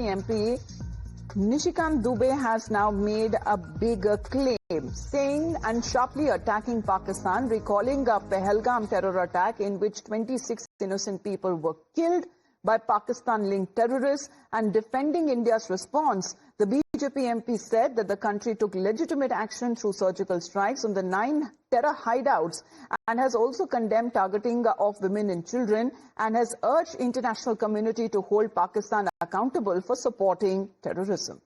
MP Nishikant Dubey has now made a bigger claim, saying and sharply attacking Pakistan, recalling a Pahalgam terror attack in which 26 innocent people were killed by Pakistan-linked terrorists, and defending India's response. The BJP MP said that the country took legitimate action through surgical strikes on the 9 terror hideouts and has also condemned targeting of women and children and has urged international community to hold Pakistan accountable for supporting terrorism.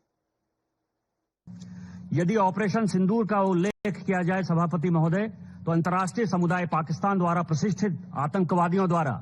यदि operation सिंदूर का उल्लेख किया जाए सभापति महोदय, तो अंतर्राष्ट्रीय समुदाय पाकिस्तान द्वारा प्रशिक्षित आतंकवादियों द्वारा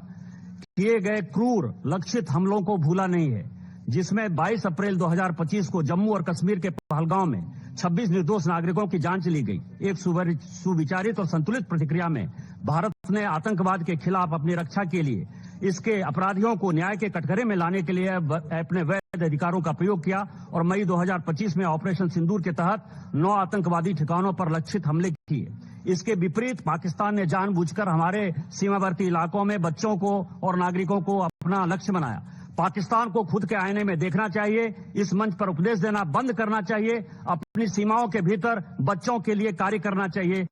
किए गए क्रूर लक्षित हमलों को भूला नहीं है, जिसमें 22 अप्रैल 2025 को जम्मू और कश्मीर के पहलगांव में 26 निर्दोष नागरिकों की जान चली गई। एक सुविचारित और संतुलित प्रतिक्रिया में भारत ने आतंकवाद के खिलाफ अपनी रक्षा के लिए इसके अपराधियों को न्याय के कटघरे में लाने के लिए अपने वैध अधिकारों का प्रयोग किया और मई 2025 में ऑपरेशन सिंदूर के तहत 9 आतंकवादी ठिकानों पर लक्षित हमले किए। इसके विपरीत पाकिस्तान ने जानबूझकर हमारे सीमावर्ती इलाकों में बच्चों को और नागरिकों को अपना लक्ष्य बनाया। पाकिस्तान को खुद के आईने में देखना चाहिए, इस मंच पर उपदेश देना बंद करना चाहिए, अपनी सीमाओं के भीतर बच्चों के लिए कार्य करना चाहिए।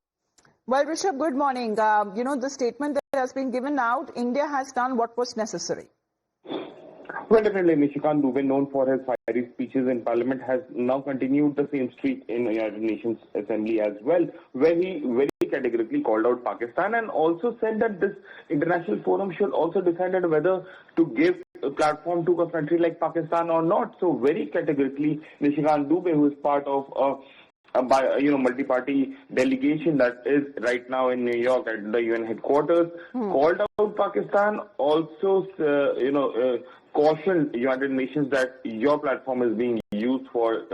Well, Rishabh, good morning. The statement that has been given out, India has done what was necessary. Well, definitely, Nishikant Dubey, known for his fiery speeches in Parliament, has now continued the same streak in the United Nations Assembly as well, where he very categorically called out Pakistan and also said that this international forum should also decide whether to give a platform to a country like Pakistan or not. So, very categorically, Nishikant Dubey, who is part of a multi-party delegation that is right now in New York at the UN headquarters, called out Pakistan, also cautioned United Nations that your platform is being used for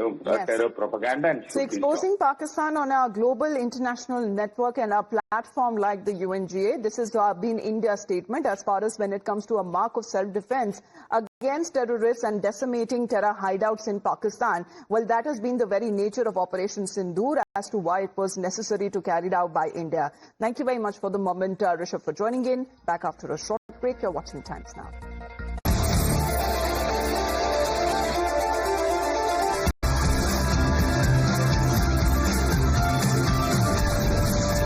terror propaganda. And so exposing Pakistan on a global international network and a platform like the UNGA, this has been India's statement as far as when it comes to a mark of self-defense against terrorists and decimating terror hideouts in Pakistan. Well, that has been the very nature of Operation Sindoor as to why it was necessary to carry it out by India. Thank you very much for the moment, Rishabh, for joining in. Back after a short break. You're watching Times Now.